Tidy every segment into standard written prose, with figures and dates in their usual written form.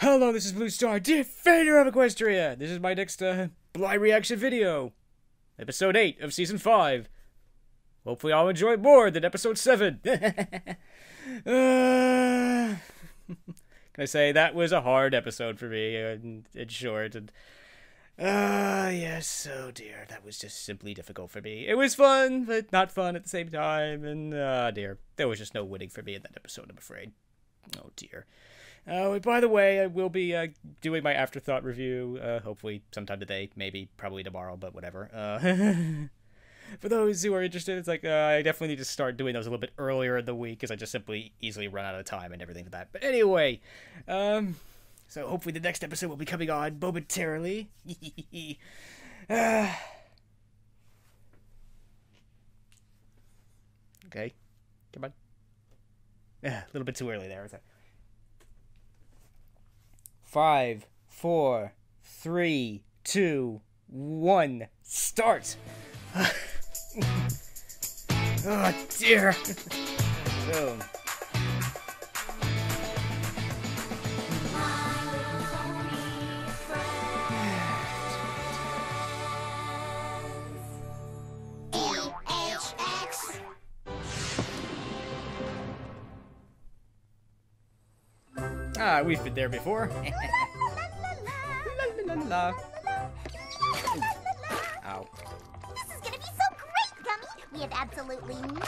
Hello, this is Blue Star, defender of Equestria. This is my next blind reaction video. Episode 8 of Season 5. Hopefully I'll enjoy it more than Episode 7. Can I say, that was a hard episode for me, and short, and yes, oh dear, that was just simply difficult for me. It was fun, but not fun at the same time, and dear, there was just no winning for me in that episode, I'm afraid. Oh dear. Oh, and by the way, I will be doing my afterthought review, hopefully sometime today, maybe, probably tomorrow, but whatever. For those who are interested, it's like, I definitely need to start doing those a little bit earlier in the week, because I just simply easily run out of time and everything for that. But anyway, so hopefully the next episode will be coming on momentarily. Okay, come on. A little bit too early there. 5, 4, 3, 2, 1, start! Oh dear! So. Ah, we've been there before. Ow. This is gonna be so great, Gummy! We have absolutely nothing to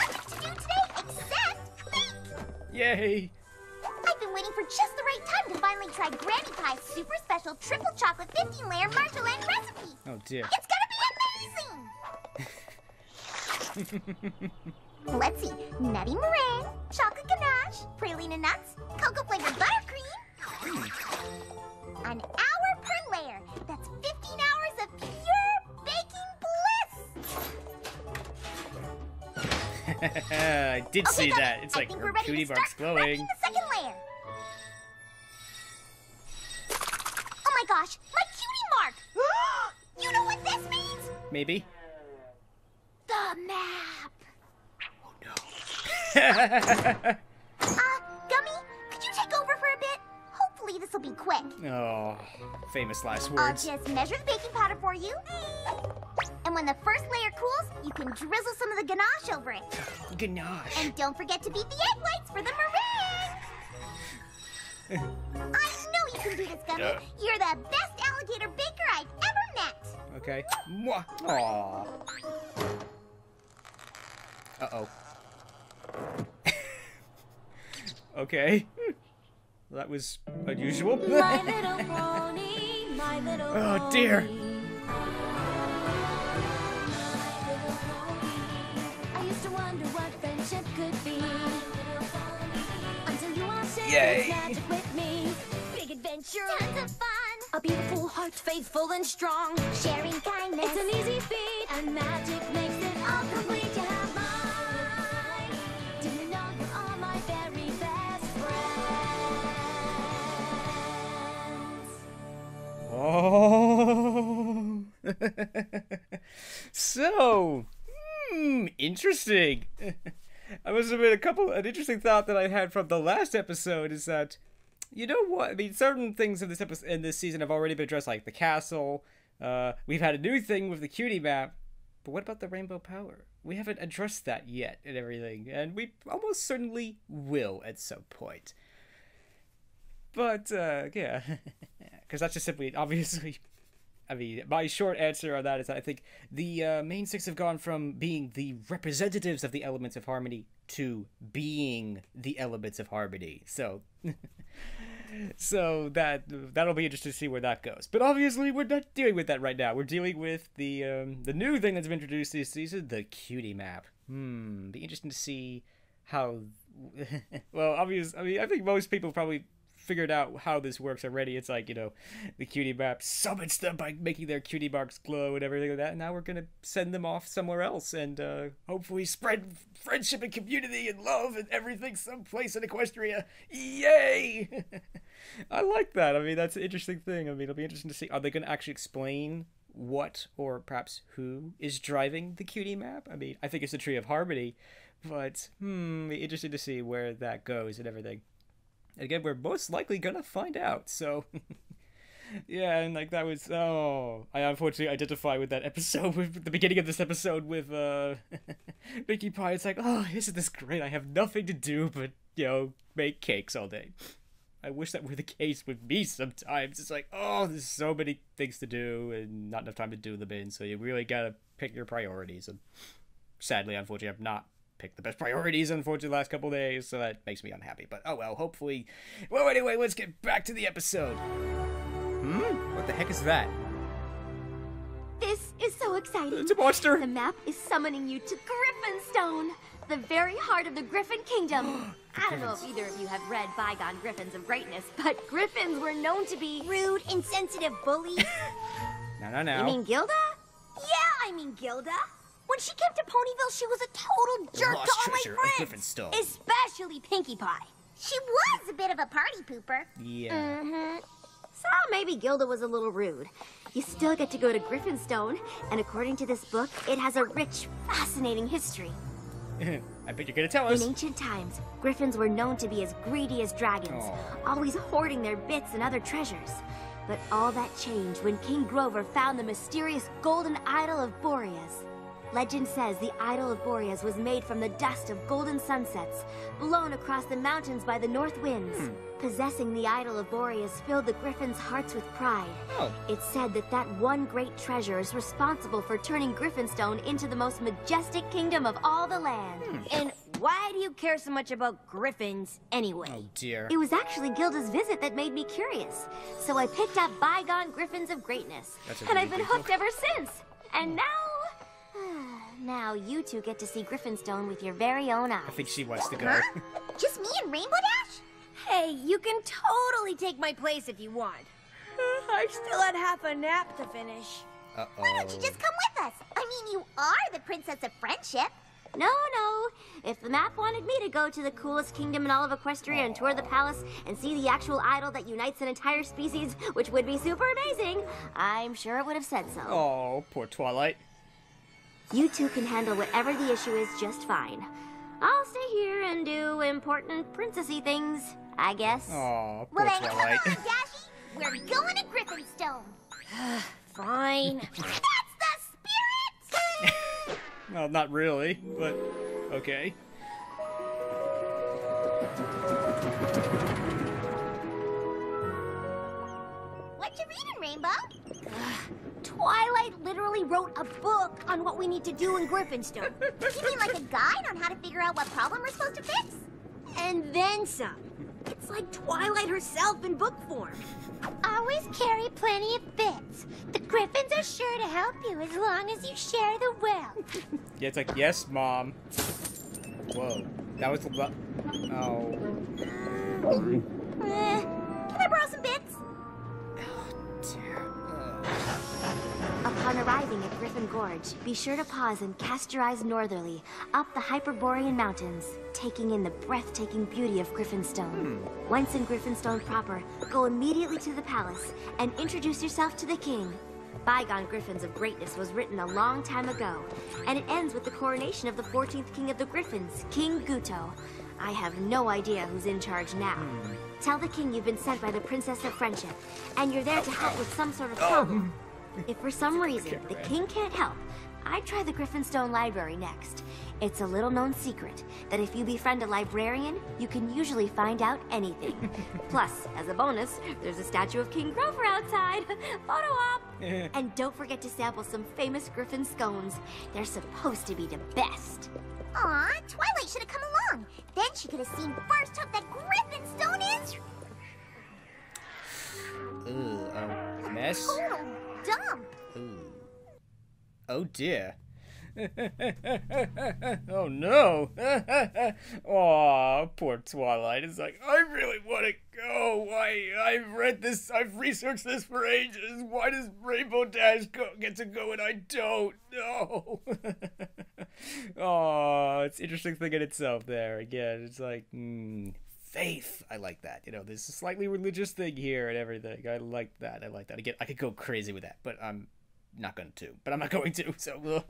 do today except bake! Yay! I've been waiting for just the right time to finally try Granny Pie's super special triple chocolate 15-layer marjolaine recipe! Oh dear. It's gonna be amazing! Let's see. Nutty meringue, chocolate ganache, praline and nuts, cocoa-flavored buttercream. An hour per layer. That's 15 hours of pure baking bliss. I did see that. It's like her cutie mark's glowing. The second layer. Oh my gosh, my cutie mark! You know what this means? Maybe. The map. Gummy, could you take over for a bit? Hopefully this will be quick. Oh, famous last I'll words. just measure the baking powder for you. And when the first layer cools, you can drizzle some of the ganache over it. Ganache. And don't forget to beat the egg whites for the meringue. I know you can do this, Gummy. You're the best alligator baker I've ever met. Okay. Mwah. Aww. Uh-oh. Okay. That was unusual. My little pony, my little oh dear. I used to wonder what friendship could be. Until you all shared Yay. this magic with me. Big adventure. Tons of fun. A beautiful heart, faithful and strong. Sharing kindness. It's an easy feat, and magic makes it all complete. You have mine. Do you know you are my very best friends? Oh. So, interesting. I must admit, an interesting thought that I had from the last episode is that, you know what? I mean, certain things in this season have already been addressed, like the castle. We've had a new thing with the cutie map, but what about the rainbow power? We haven't addressed that yet and everything, and we almost certainly will at some point. But yeah, because that's just simply, obviously. I mean, my short answer on that is that I think the main six have gone from being the representatives of the elements of harmony to being the elements of harmony. So, so that'll be interesting to see where that goes. But obviously, we're not dealing with that right now. We're dealing with the new thing that's been introduced this season, the cutie map. Be interesting to see how. Well, obviously, I mean, I think most people probably figured out how this works already. It's like, you know, the cutie map summons them by making their cutie marks glow and everything like that, and now we're gonna send them off somewhere else and hopefully spread friendship and community and love and everything someplace in Equestria. Yay! I like that. I mean, that's an interesting thing. I mean, it'll be interesting to see, are they gonna actually explain what or perhaps who is driving the cutie map? I mean, I think it's the Tree of Harmony, but be interesting to see where that goes and everything. And again, we're most likely gonna find out, so... Yeah, and like that was I unfortunately identify with that episode with the beginning of this episode with Pinkie Pie. It's like, oh, isn't this great? I have nothing to do but, make cakes all day. I wish that were the case with me sometimes. It's like, oh, there's so many things to do and not enough time to do them in, so you really gotta pick your priorities. And sadly, unfortunately, I've not picked the best priorities, unfortunately, the last couple days, so that makes me unhappy. But oh well, hopefully. Well, anyway, let's get back to the episode. What the heck is that? This is so exciting. It's a monster! The map is summoning you to Griffonstone, the very heart of the Griffin Kingdom. I don't know if either of you have read Bygone Griffins of Greatness, but Griffins were known to be Rude, insensitive bullies. No. You mean Gilda? Yeah, I mean Gilda. When she came to Ponyville, she was a total jerk Lost to all my treasure of friends. Griffonstone. Especially Pinkie Pie. She was a bit of a party pooper. Yeah. So maybe Gilda was a little rude. You still get to go to Griffonstone, and according to this book, it has a rich, fascinating history. I bet you're gonna tell us. In ancient times, griffins were known to be as greedy as dragons, always hoarding their bits and other treasures. But all that changed when King Grover found the mysterious golden idol of Boreas. Legend says the idol of Boreas was made from the dust of golden sunsets, blown across the mountains by the north winds. Possessing the idol of Boreas filled the griffins' hearts with pride. It's said that that one great treasure is responsible for turning Griffonstone into the most majestic kingdom of all the land. And why do you care so much about griffins anyway? Oh dear. It was actually Gilda's visit that made me curious, so I picked up Bygone Griffins of Greatness, That's a and really I've been big hooked book. ever since. And now you two get to see Griffonstone with your very own eyes. I think she wants to go. Huh? Just me and Rainbow Dash? Hey, you can totally take my place if you want. I still had half a nap to finish. Uh-oh. Why don't you just come with us? I mean, you are the Princess of Friendship. No. If the map wanted me to go to the coolest kingdom in all of Equestria and tour the palace and see the actual idol that unites an entire species, which would be super amazing, I'm sure it would have said so. Oh, poor Twilight. You two can handle whatever the issue is just fine. I'll stay here and do important princessy things, I guess. Oh, poor Well, then come Twilight. on, Dashy. We're going to Griffonstone. Fine. That's the spirit! Well, not really, but okay. What you reading, Rainbow? Twilight literally wrote a book on what we need to do in Griffonstone. You mean like a guide on how to figure out what problem we're supposed to fix? And then some. It's like Twilight herself in book form. Always carry plenty of bits. The Griffins are sure to help you as long as you share the wealth. Yeah, it's like, yes, Mom. Whoa. That was the... Oh. Can I borrow some bits? Upon arriving at Griffin Gorge, be sure to pause and cast your eyes northerly, up the Hyperborean Mountains, taking in the breathtaking beauty of Griffonstone. Once in Griffonstone proper, go immediately to the palace and introduce yourself to the king. Bygone Griffins of Greatness was written a long time ago, and it ends with the coronation of the 14th king of the Griffins, King Guto. I have no idea who's in charge now. Tell the king you've been sent by the Princess of Friendship, and you're there to help with some sort of problem. If for some reason the king can't help, I'd try the Griffonstone Library next. It's a little-known secret that if you befriend a librarian, you can usually find out anything. Plus, as a bonus, there's a statue of King Grover outside. Photo op! And don't forget to sample some famous Griffin scones. They're supposed to be the best. Aw, Twilight should have come along. Then she could have seen firsthand that Griffonstone is A mess? total dump. Ooh. Oh dear. Oh no. Oh, poor Twilight. It's like, I really want to go. I've read this, I've researched this for ages. Why does Rainbow Dash get to go and I don't? No. Oh, it's an interesting thing in itself there. Again, it's like, faith. I like that. You know, there's a slightly religious thing here and everything. I like that. Again, I could go crazy with that, but I'm not going to, but I'm not going to. So,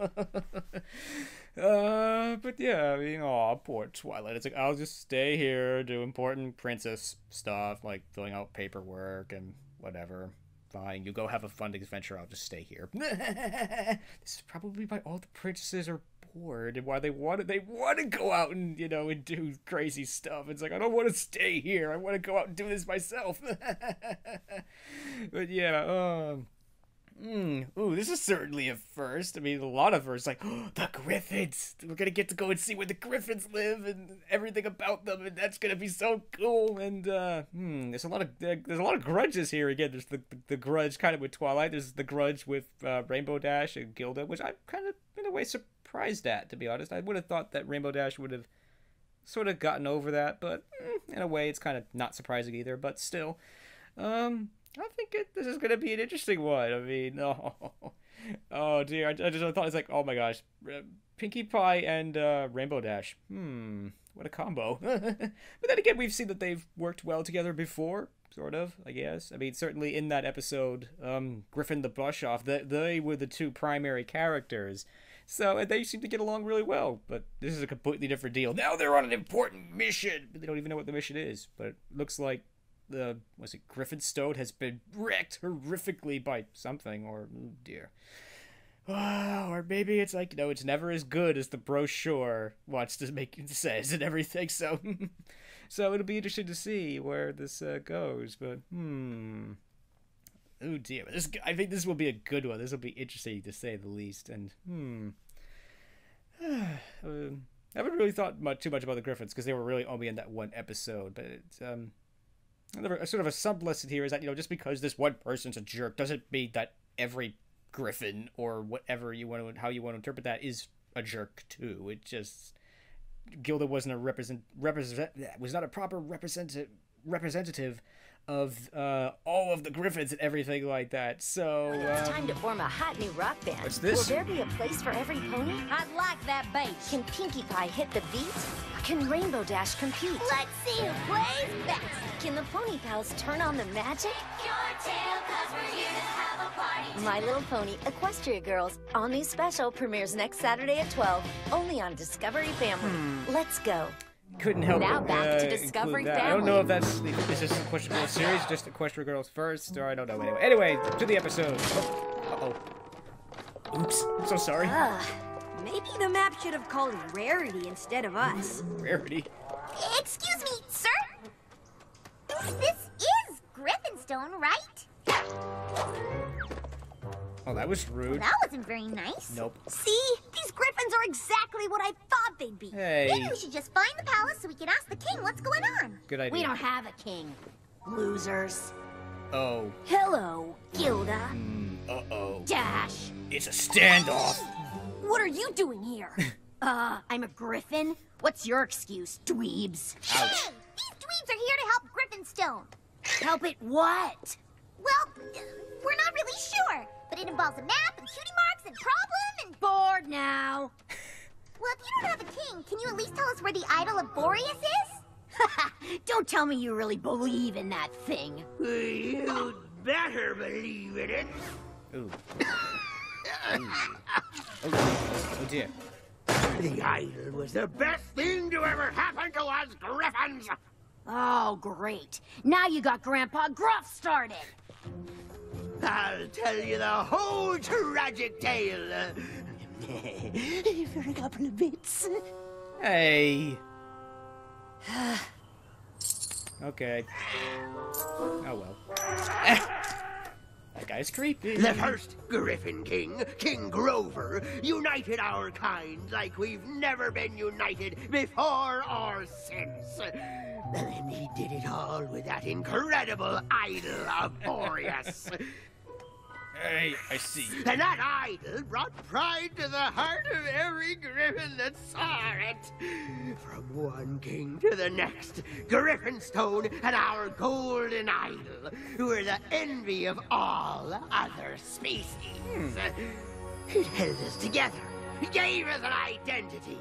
but yeah, I mean, oh, poor Twilight. It's like, I'll just stay here, do important princess stuff, like filling out paperwork and whatever. Fine, you go have a fun adventure. I'll just stay here. This is probably why all the princesses are bored and why they want to go out and, you know, and do crazy stuff. It's like, I don't want to stay here. I want to go out and do this myself. But yeah, ooh, this is certainly a first. I mean, a lot of firsts, like, oh, the Griffins. We're gonna get to go and see where the Griffins live and everything about them, and that's gonna be so cool. And there's a lot of grudges here. Again, there's the grudge kind of with Twilight. There's the grudge with Rainbow Dash and Gilda, which I'm kind of in a way surprised at, to be honest. I would have thought that Rainbow Dash would have sort of gotten over that, but in a way, it's kind of not surprising either. But still, I think this is going to be an interesting one. I mean, oh dear. I just thought, it's like, oh my gosh. Pinkie Pie and Rainbow Dash. What a combo. But then again, we've seen that they've worked well together before, sort of, I guess. I mean, certainly in that episode, Griffon the Blush-Off, they were the two primary characters. So they seem to get along really well, but this is a completely different deal. Now they're on an important mission. They don't even know what the mission is, but it looks like Griffonstone has been wrecked horrifically by something, or oh dear. Or maybe it's like, you know, it's never as good as the brochure wants to make it says and everything. So, so it'll be interesting to see where this goes. But oh dear. I think this will be a good one. This will be interesting to say the least. And I haven't really thought too much about the Griffins because they were really only in that one episode. But it's sort of a sub-lesson here is that, you know, just because this one person's a jerk doesn't mean that every Griffin or whatever how you want to interpret that is a jerk too. It just, Gilda wasn't was not a proper representative of all of the Griffins and everything like that. So It's time to form a hot new rock band. What's this? Will there be a place for every pony? I'd like that bass. Can Pinkie Pie hit the beat? Can Rainbow Dash compete? Let's see who plays best. Can the Pony Pals turn on the magic? Your tail, 'cause we're here to have a party. My Little Pony Equestria Girls, all new special, premieres next Saturday at 12, only on Discovery Family. Let's go. couldn't help Now but, back to Discovery include that. I don't know if is this Equestria Girls series, just Equestria Girls first, or I don't know. Anyway, to the episode. Oops, I'm so sorry. Maybe the map should have called Rarity instead of us. Rarity. Excuse me, sir? This is Griffonstone, right? Oh, that was rude. That wasn't very nice. Nope. See? These griffins are exactly what I thought they'd be. Hey. Maybe we should just find the palace so we can ask the king what's going on. Good idea. We don't have a king. Losers. Oh. Hello, Gilda. Uh-oh. Dash. It's a standoff. What are you doing here? I'm a griffin. What's your excuse, dweebs? Hey! These dweebs are here to help Griffonstone. Help it what? Well, we're not really sure, but it involves a map and cutie marks and problem and... Bored now. Well, if you don't have a king, can you at least tell us where the idol of Boreas is? Don't tell me you really believe in that thing. You'd better believe in it. Ooh. Oh dear. The idol was the best thing to ever happen to us Griffins. Oh, great. Now you got Grandpa Gruff started. I'll tell you the whole tragic tale. For a couple of bits. Hey. Okay. Oh well. That guy's creepy. The first Griffin King, King Grover, united our kind like we've never been united before or since. And he did it all with that incredible idol of Boreas. Hey, I see. And that idol brought pride to the heart of every Griffin that saw it. From one king to the next, Griffonstone and our golden idol were the envy of all other species. It held us together, gave us an identity,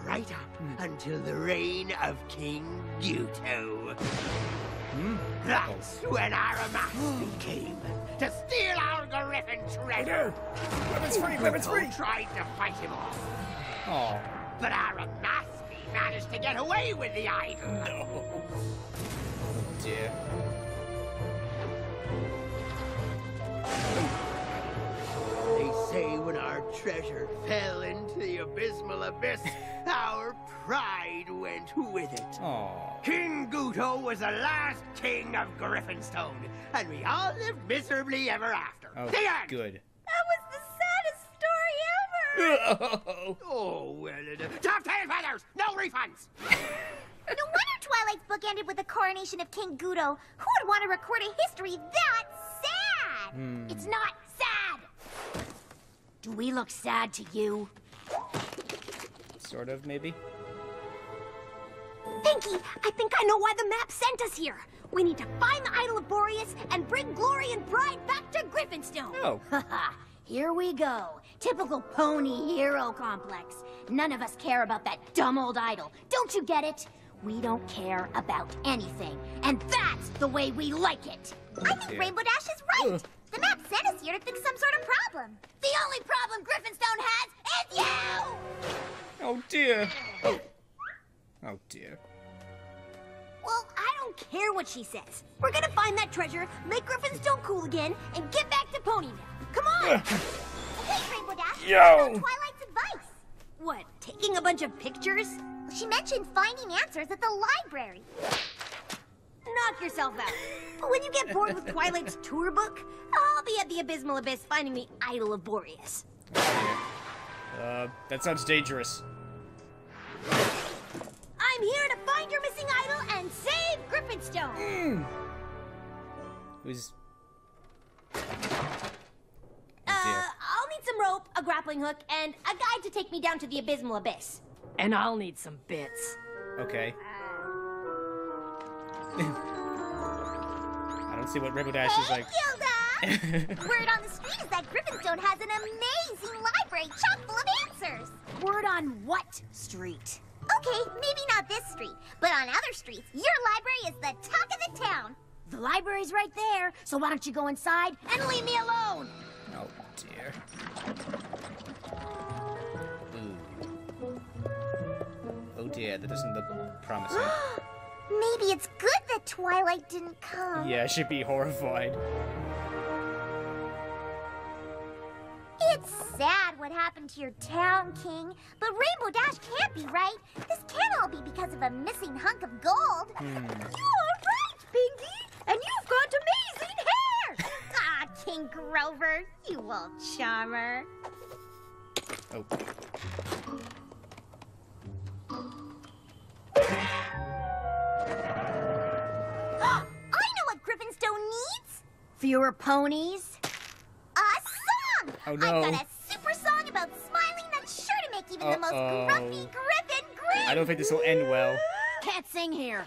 right up until the reign of King Buto. That's when our master came to steal our Griffin treasure. Weapons free, weapons free! Pluto tried to fight him off, Oh, but our Nasty managed to get away with the idol. no. Oh, dear. They say when our treasure fell into the abysmal abyss, our pride went with it. Oh. King Guto was the last king of Griffonstone, and we all lived miserably ever after. Oh, The end! good. That was the saddest story ever! Oh. Oh, well, top 10 feathers! No refunds! No wonder Twilight's book ended with the coronation of King Guto. Who would want to record a history that sad? It's not sad! Do we look sad to you? Sort of, maybe. Pinky, I think I know why the map sent us here. We need to find the Idol of Boreas and bring Glory and Pride back to Griffonstone. Oh. Haha, here we go. Typical pony hero complex. None of us care about that dumb old idol. Don't you get it? We don't care about anything. And that's the way we like it. I think Rainbow Dash is right. The map sent us here to fix some sort of problem. The only problem Griffonstone has is you! Oh, dear. Oh. Oh, dear. Well, I don't care what she says. We're gonna find that treasure, make Griffonstone cool again, and get back to Ponyville. Come on! Wait, Rainbow Dash. Yo. What about Twilight's advice? What, taking a bunch of pictures? She mentioned finding answers at the library. Knock yourself out. But when you get bored with Twilight's tour book, I'll be at the Abysmal Abyss finding the Idol of Boreas. That sounds dangerous. I'm here to find your missing idol and save Griffonstone. Who's... I'll need some rope, a grappling hook, and a guide to take me down to the Abysmal Abyss. And I'll need some bits. Okay. I don't see what Rainbow Dash is like. Gilda! Word on the street is that Griffonstone has an amazing library chock full of answers. Word on what street? Okay, maybe not this street, but on other streets, your library is the talk of the town. The library's right there, so why don't you go inside and leave me alone? Oh, dear. Ooh. Oh, dear, that doesn't look promising. Maybe it's good that Twilight didn't come. Yeah, I should be horrified. It's sad what happened to your town, King, but Rainbow Dash can't be right. This can't all be because of a missing hunk of gold. You're right, Pinky, and you've got amazing hair. Ah, King Grover, you old charmer. Oh. I know what Griffonstone needs. Fewer ponies? A song! Oh, no. I've got a super song about smiling that's sure to make even the most Uh-oh. grumpy Griffin grin. I don't think this will end well. Can't sing here.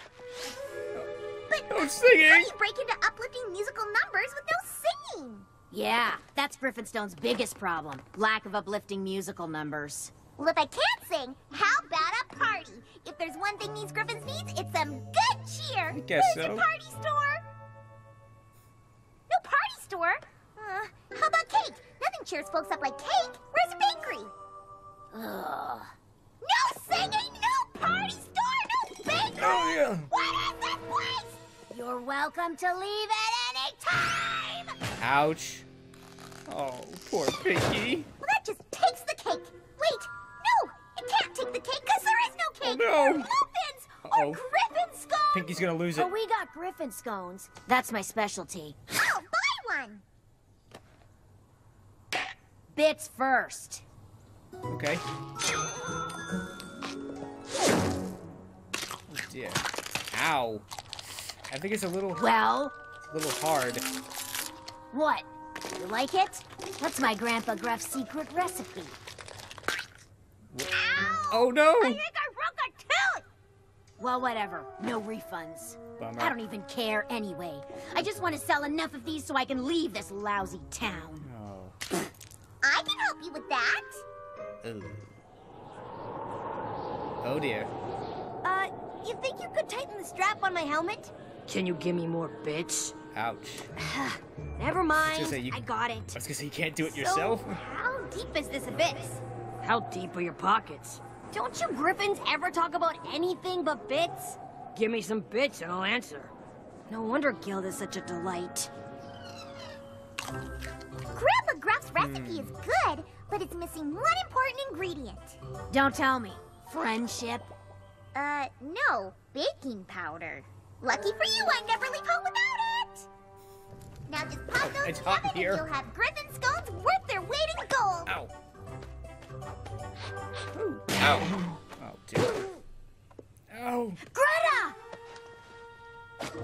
But No how singing! do you break into uplifting musical numbers with no singing? Yeah, that's Griffonstone's biggest problem. Lack of uplifting musical numbers. Well, if I can't sing, how about a party? If there's one thing these Griffins need, it's some good cheer. I guess Where's so. your party store? No party store? How about cake? Nothing cheers folks up like cake. Where's the bakery? Ugh. No singing, no party store, no bakery! Oh, yeah. What is this place? You're welcome to leave at any time! Ouch. Oh, poor Pinky. Well, that just takes the cake. Wait, no, it can't take the cake because there is no cake. Oh, no. Or muffins, Uh-oh. or Griffin scones. Pinky's gonna lose it. But we got Griffin scones. That's my specialty. Oh, buy one. Bits first. Okay. Oh, dear. Ow. I think it's a little Well, hard. what? You like it? That's my Grandpa Gruff's secret recipe. Oh, no. I think I broke a tooth. Well, whatever. No refunds. Bummer. I don't even care anyway. I just want to sell enough of these so I can leave this lousy town. Oh. I can help you with that. Ooh. Oh, dear. You think you could tighten the strap on my helmet? Can you give me more bits? Ouch. Never mind, Say, I got it. I was gonna say, you can't do it yourself? So, how deep is this abyss? How deep are your pockets? Don't you Griffins ever talk about anything but bits? Give me some bits and I'll answer. No wonder Gilda's such a delight. Grandma Gruff's recipe is good, but it's missing one important ingredient. Don't tell me. Friendship? No. Baking powder. Lucky for you, I never leave home without it! Now just pop those it's hot together here. and you'll have Griffonstones worth their weight in gold! Ow. Ooh. Ow. Oh, dude. Ow. Greta!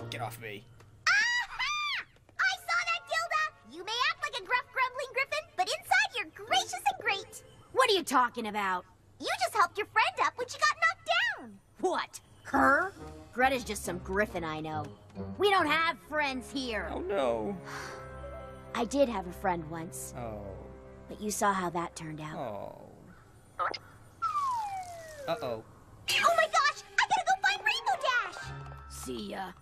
Get off me. Aha! I saw that, Gilda! You may act like a gruff, grumbling Griffin, but inside you're gracious and great! What are you talking about? You just helped your friend up when she got knocked down! What? Her? Greta's just some Griffin I know. We don't have friends here. Oh, no. I did have a friend once, Oh. but you saw how that turned out. Oh. Uh-oh. Oh my gosh! I gotta go find Rainbow Dash! See ya.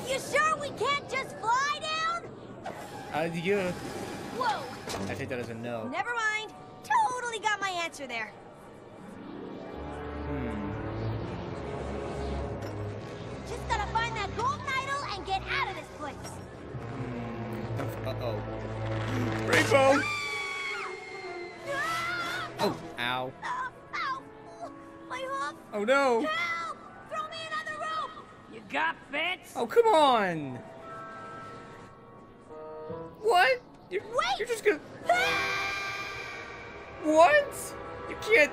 You sure we can't just fly down? Yeah. Whoa! I think that is a no. Never mind. Totally got my answer there. Just gotta find that golden idol and get out of this place. Uh-oh. Rainbow! Oh, ow. Ow! My hoof! Oh, no. Help! Throw me another rope! You got bits? Oh, come on. What? You're just gonna... What? You can't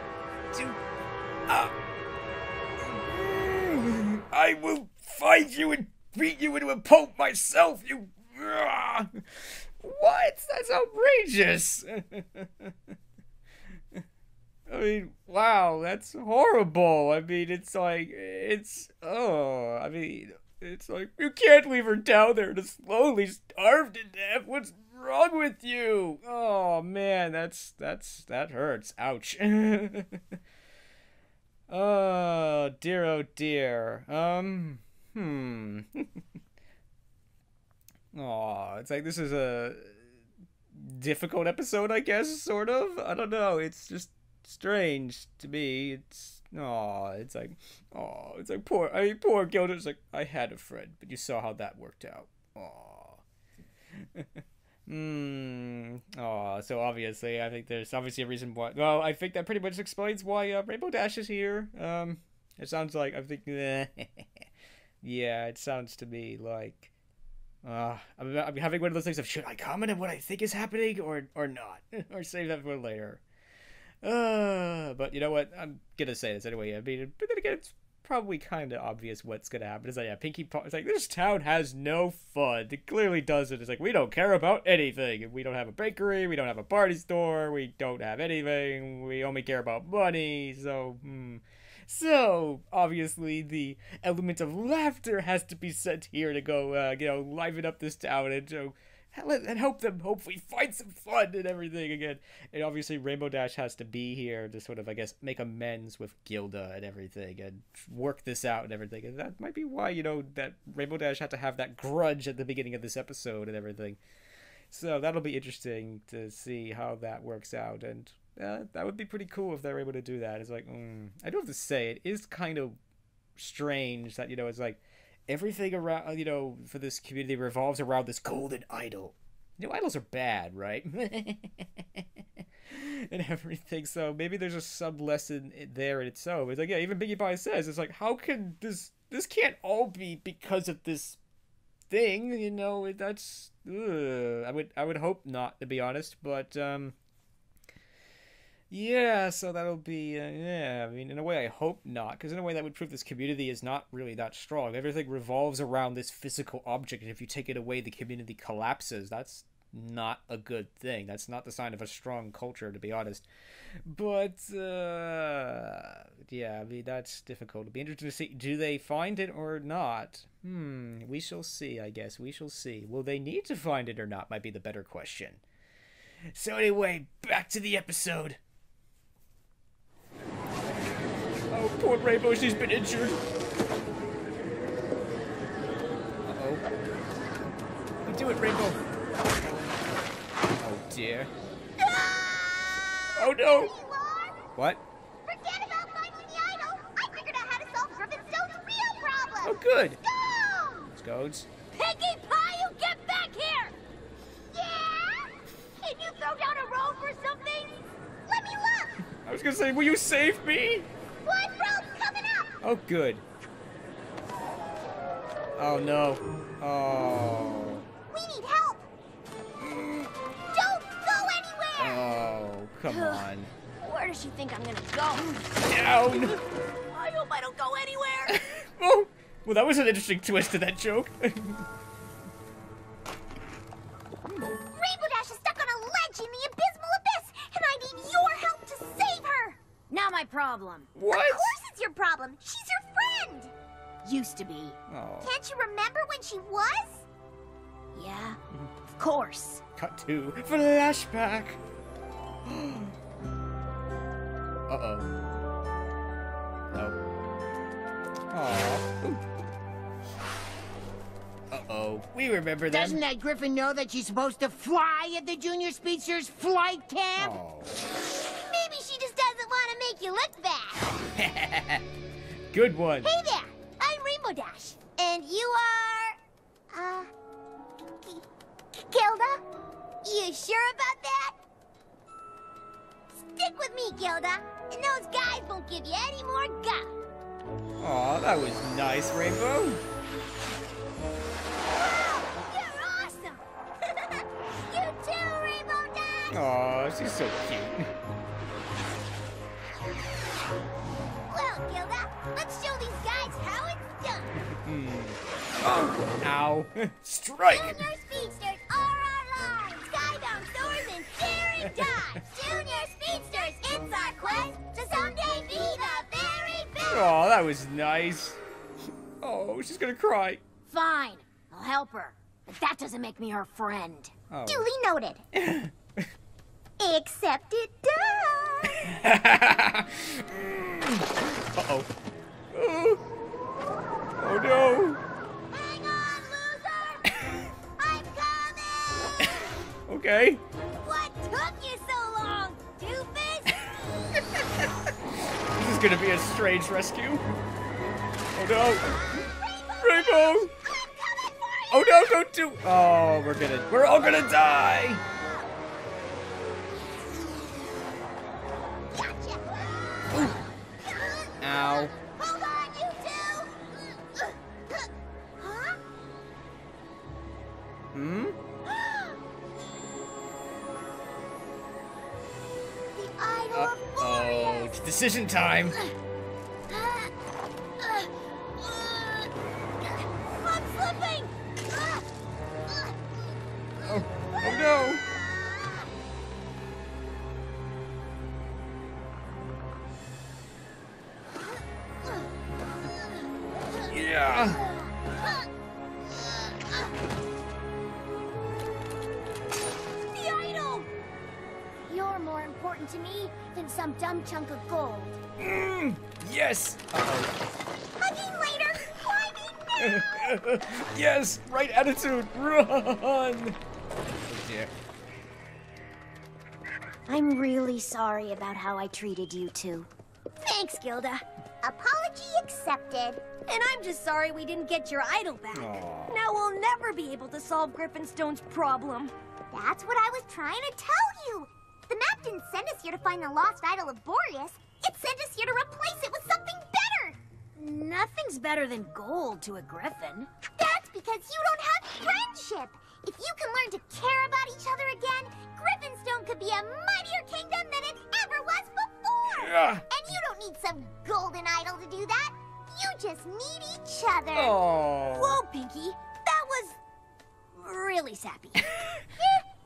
do... I will find you and beat you into a pulp myself, you... What? That's outrageous. I mean, wow, that's horrible. I mean, it's like, I mean, it's like, you can't leave her down there to slowly starve to death. What's wrong with you? Oh, man, that hurts. Ouch. Oh, dear, oh, dear. Aw, it's like this is a difficult episode, I guess, sort of. I don't know, it's just strange to me. It's like poor Gilda's like, I had a friend, but you saw how that worked out. So obviously, I think there's obviously a reason why. Well, I think that pretty much explains why Rainbow Dash is here. It sounds like, I think, yeah, it sounds to me like, I'm having one of those things of, should I comment on what I think is happening or not? Or save that for later. But you know what? I'm gonna say this anyway. I mean, but then again, it's probably kind of obvious what's gonna happen. It's like, yeah, Pinkie Pie. It's like, this town has no fun. It clearly doesn't. It's like, we don't care about anything. We don't have a bakery. We don't have a party store. We don't have anything. We only care about money. So obviously the element of laughter has to be sent here to go, liven up this town and help them hopefully find some fun and everything again. And obviously Rainbow Dash has to be here to sort of, I guess, make amends with Gilda and everything and work this out and everything. And that might be why, that Rainbow Dash had to have that grudge at the beginning of this episode and everything. So that'll be interesting to see how that works out. And that would be pretty cool if they're able to do that. It's like, I don't have to say, it is kind of strange that, it's like, everything around, for this community revolves around this golden idol. Idols are bad, right? And everything. So maybe there's a sub lesson there in itself. It's like, yeah, even Pinkie Pie says, it's like, how can this can't all be because of this thing, that's, I would hope not, to be honest, but, yeah, so that'll be, I mean, in a way I hope not, because in a way that would prove this community is not really that strong. Everything revolves around this physical object, and if you take it away, the community collapses. That's not a good thing. That's not the sign of a strong culture, to be honest. But, yeah, I mean, that's difficult. It'll be interesting to see, do they find it or not? We shall see, I guess. We shall see. Will they need to find it or not, might be the better question. So anyway, back to the episode. Oh, poor Rainbow, she's been injured. can do it, Rainbow. Oh, dear. Oh, no. What? Forget about finding the idol. I figured out how to solve Griffonstone's real problem. Oh, good. Go! Scodes. Pinkie Pie, you get back here! Yeah? Can you throw down a rope or something? Let me look. I was gonna say, will you save me? One rope coming up. Oh, good. Oh, no. Oh. We need help. Don't go anywhere. Oh, come on. Where does she think I'm gonna go? Down. I hope I don't go anywhere. Oh, well, that was an interesting twist to that joke. Rainbow Dash is stuck on a ledge in the abysmal abyss, and I need your help to save her. Not my problem. What? Of course it's your problem. She's your friend. Used to be. Oh. Can't you remember when she was? Yeah, of course. Cut to flashback. Uh-oh. No. Aww. Uh-oh. We remember them. Doesn't that Griffin know that she's supposed to fly at the Junior Speedsters flight camp? Oh. Maybe she just doesn't want to make you look bad. Good one. Hey there, I'm Rainbow Dash. And you are... Gilda? You sure about that? Stick with me, Gilda, and those guys won't give you any more guff. Aw, that was nice, Rainbow. Wow, you're awesome! You too, Rainbow Dash! Aw, she's so cute. Well, Gilda, let's show these guys how it's done. Oh, ow. Strike! Junior Speedsters are our lives! Skybound soars and daring dives! Junior Speedsters, it's our quest to someday be the very best! Aw, that was nice. Oh, she's gonna cry. Fine, I'll help her. But that doesn't make me her friend. Oh. Duly noted. Accepted done! Uh-oh. Oh. Oh, no. Hang on, loser! I'm coming! Okay. What took you so long, doofus? This is gonna be a strange rescue. Oh, no. Rainbow! I'm coming for you! Oh, no, don't do... Oh, we're all gonna die! Gotcha! Ow. Hold on, you two! Huh? Hmm? The idol of Oh, Boreas! it's decision time. I'm slipping! Oh, oh no. Yeah. The idol! You're more important to me than some dumb chunk of gold. Yes. Uh-oh. Hugging later, climbing now! Yes, right attitude. Run. Oh dear. I'm really sorry about how I treated you two. Thanks, Gilda. Apology accepted. And I'm just sorry we didn't get your idol back. Aw. Now we'll never be able to solve Griffonstone's problem. That's what I was trying to tell you. The map didn't send us here to find the lost idol of Boreas. It sent us here to replace it with something better. Nothing's better than gold to a griffin. That's because you don't have friendship. If you can learn to care about each other again, Griffonstone could be a mightier kingdom than it ever was before. Yeah. And you don't need some golden idol to do that. You just need each other. Oh. Whoa, Pinkie. That was really sappy.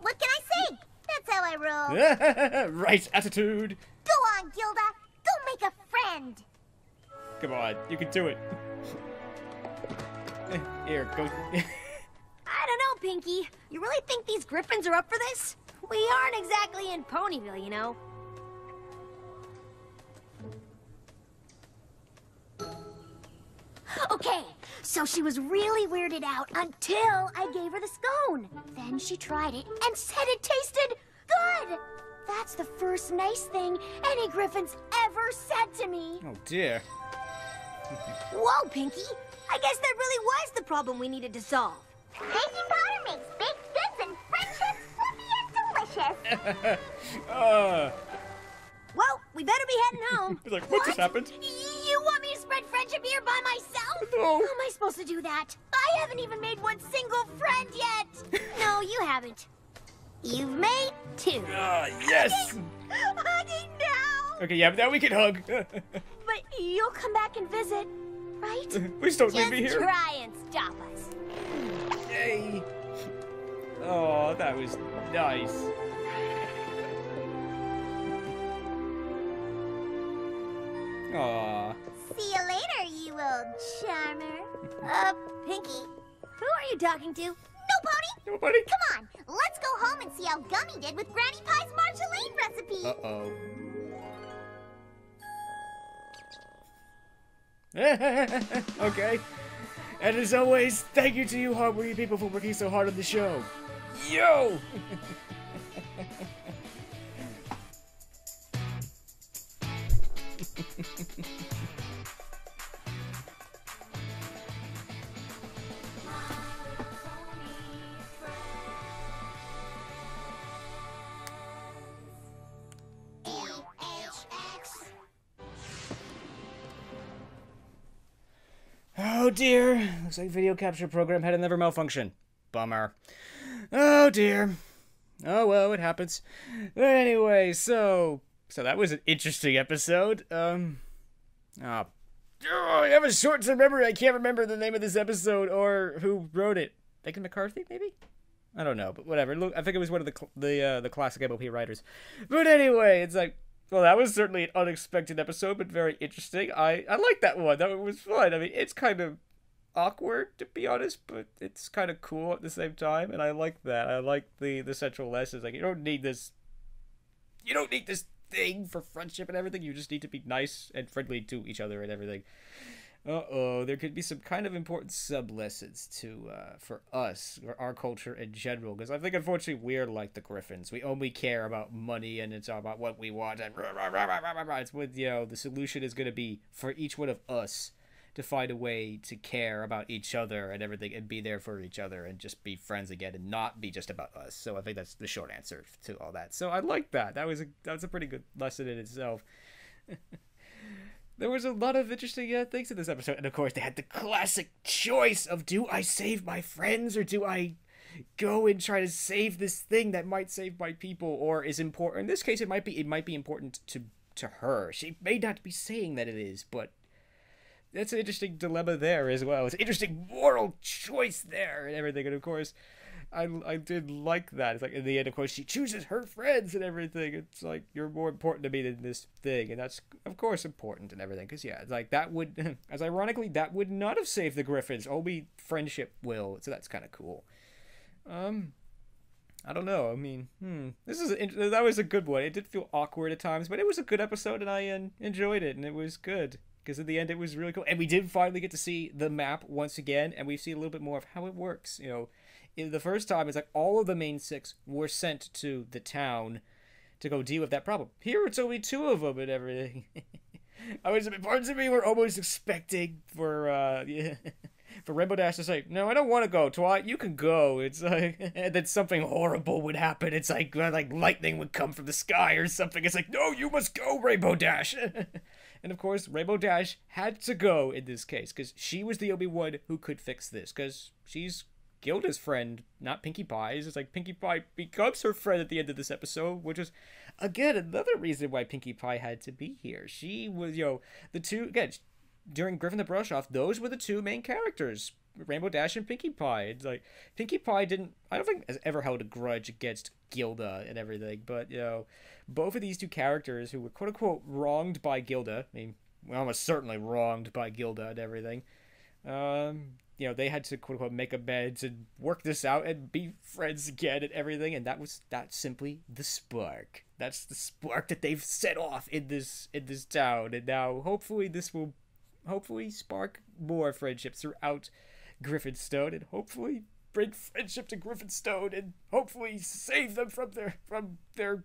What can I say? That's how I roll. Right attitude. Go on, Gilda. Go make a friend. Come on, you can do it. Here, go. I don't know, Pinkie. You really think these griffins are up for this? We aren't exactly in Ponyville, you know. Okay, so So she was really weirded out until I gave her the scone. Then she tried it and said it tasted good. That's the first nice thing any Griffin's ever said to me. Oh, dear. Whoa, Pinky. I guess that really was the problem we needed to solve. Baking powder makes baked goods and friendships fluffy and delicious. Well, we better be heading home. He's like, what just happened? You want me to spread friendship here by myself? No. How am I supposed to do that? I haven't even made one single friend yet. No, you haven't. You've made two. Yes! Hugging now. Okay, yeah, but now we can hug. But you'll come back and visit, right? Please don't leave Just me here. try and stop us. Yay! Oh, that was nice. Aw. See you later, you old charmer. Pinky, who are you talking to? No, Pony. Nobody? Come on, let's go home and see how Gummy did with Granny Pie's marmalade recipe. Uh-oh. Okay. And as always, thank you to you hardworking people for working so hard on the show. Yo! Oh dear. Looks like video capture program had another malfunction. Bummer. Oh dear. Oh well, it happens. Anyway, so that was an interesting episode. I have a short-term memory. I can't remember the name of this episode or who wrote it. Megan McCarthy, maybe? I don't know, but whatever. Look, I think it was one of the classic MLP writers. But anyway, it's like, well, that was certainly an unexpected episode, but very interesting. I like that one. That one was fun. I mean, it's kind of awkward, to be honest, but it's kind of cool at the same time, and I like that. I like the central lessons. Like, you don't need this thing for friendship and everything. You just need to be nice and friendly to each other and everything. There could be some kind of important sub-lessons to, for us, or our culture in general, because I think, unfortunately, we're like the Griffins. We only care about money, and it's all about what we want, and it's with, the solution is going to be for each one of us to find a way to care about each other and everything, and be there for each other, and just be friends again, and not be just about us. So I think that's the short answer to all that. So I like that. That was a pretty good lesson in itself. There was a lot of interesting things in this episode. And, of course, they had the classic choice of, do I save my friends or do I go and try to save this thing that might save my people or is important? In this case, it might be important to her. She may not be saying that it is, but that's an interesting dilemma there as well. It's an interesting moral choice there and everything. And, of course, I did like that. It's like, in the end, of course, she chooses her friends and everything. It's like, you're more important to me than this thing. And that's, of course, important and everything. Because, yeah, it's like, that would, as ironically, that would not have saved the Griffins. Only friendship will. So that's kind of cool. I don't know. I mean, that was a good one. It did feel awkward at times, but it was a good episode, and I enjoyed it, and it was good. Because at the end, it was really cool. And we did finally get to see the map once again, and we see a little bit more of how it works, the first time, it's like all of the main six were sent to the town to go deal with that problem. Here, it's only two of them and everything. Parts of me were almost expecting for Rainbow Dash to say, "No, I don't want to go, Twilight. You can go." It's like, and then something horrible would happen. It's like lightning would come from the sky or something. It's like, "No, you must go, Rainbow Dash." And of course, Rainbow Dash had to go in this case because she was the only one who could fix this because she's Gilda's friend, not Pinkie Pie's. It's like Pinkie Pie becomes her friend at the end of this episode, which is, again, another reason why Pinkie Pie had to be here. She was, the two, again, during Griffon the Brush-Off, those were the two main characters, Rainbow Dash and Pinkie Pie. It's like, Pinkie Pie I don't think has ever held a grudge against Gilda and everything, but, both of these two characters who were quote-unquote wronged by Gilda, I mean, almost certainly wronged by Gilda and everything, they had to quote-unquote make amends and work this out and be friends again and everything, and that's simply the spark. That's the spark that they've set off in this town, and now hopefully this will spark more friendships throughout Griffonstone and hopefully bring friendship to Griffonstone and hopefully save them from the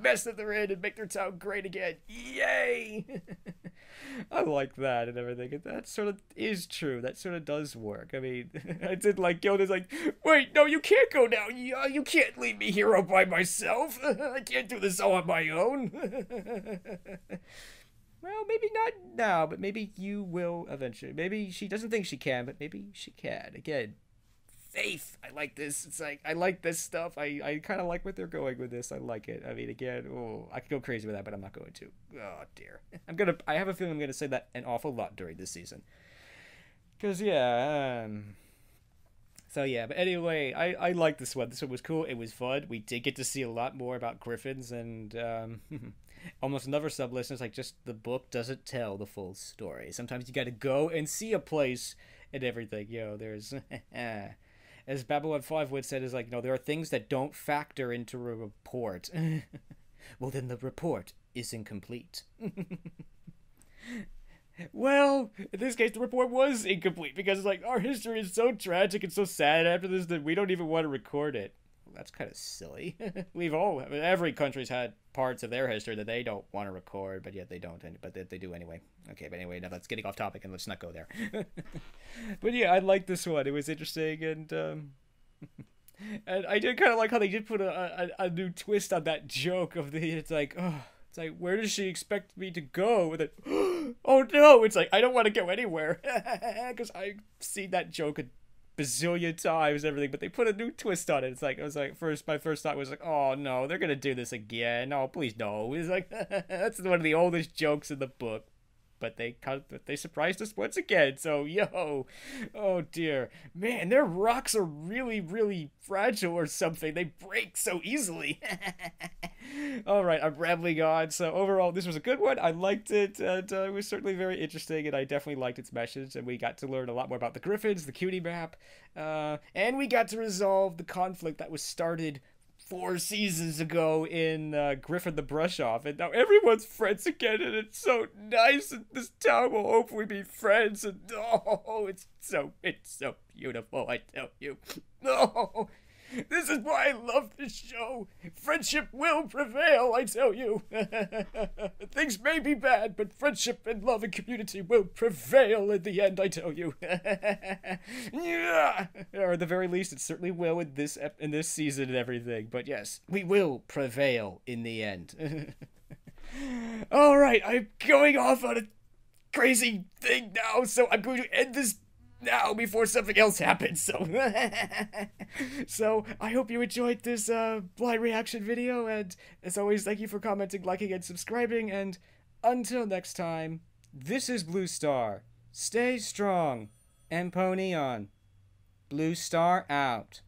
mess that they're in and make their town great again. Yay! I like that and everything, and that sort of is true. That sort of does work. I mean, I did like Gilda's like, wait, no, you can't go now. You can't leave me here all by myself. I can't do this all on my own. Well, maybe not now, but maybe you will eventually. Maybe she doesn't think she can, but maybe she can. Again, faith. I like this. It's like, I like this stuff. I kind of like what they're going with this. I like it. I mean, again, oh, I could go crazy with that, but I'm not going to. Oh, dear. I have a feeling I'm going to say that an awful lot during this season. Because, yeah, so, yeah, but anyway, I like this one. This one was cool. It was fun. We did get to see a lot more about Griffins, and, almost another sub-listen is like, just the book doesn't tell the full story. Sometimes you got to go and see a place and everything. You know, there's... As Babylon 5 would said, is like, there are things that don't factor into a report. Well, then the report is incomplete. Well, in this case, the report was incomplete because it's like, our history is so tragic and so sad after this that we don't even want to record it. Well, that's kind of silly. Every country's had parts of their history that they don't want to record, but yet they don't, but they do anyway. Okay, but anyway, now that's getting off topic and let's not go there. But yeah, I like this one. It was interesting, and and I did kind of like how they did put a new twist on that joke of it's like, where does she expect me to go? And then, oh no, it's like, I don't want to go anywhere. Because I've seen that joke a bazillion times and everything, but they put a new twist on it. It's like, my first thought was like, oh no, they're gonna do this again. Oh, please no. It's like, that's one of the oldest jokes in the book. But they surprised us once again. So, oh dear. Man, their rocks are really, really fragile or something. They break so easily. Alright, I'm rambling on. So, overall, this was a good one. I liked it, and it was certainly very interesting, and I definitely liked its message, and we got to learn a lot more about the Griffins, the cutie map, and we got to resolve the conflict that was started 4 seasons ago in Griffon the Brush Off, and now everyone's friends again, and it's so nice, and this town will hopefully be friends, and oh, it's so beautiful, I tell you. Oh, this is why I love this show. Friendship will prevail, I tell you. Things may be bad, but friendship and love and community will prevail in the end, I tell you. Yeah. Or at the very least, it certainly will in this season and everything. But yes, we will prevail in the end. Alright, I'm going off on a crazy thing now, so I'm going to end this now before something else happens, so I hope you enjoyed this blind reaction video, and as always, thank you for commenting, liking, and subscribing, and until next time, this is Blue Star. Stay strong and pony on. Blue Star out.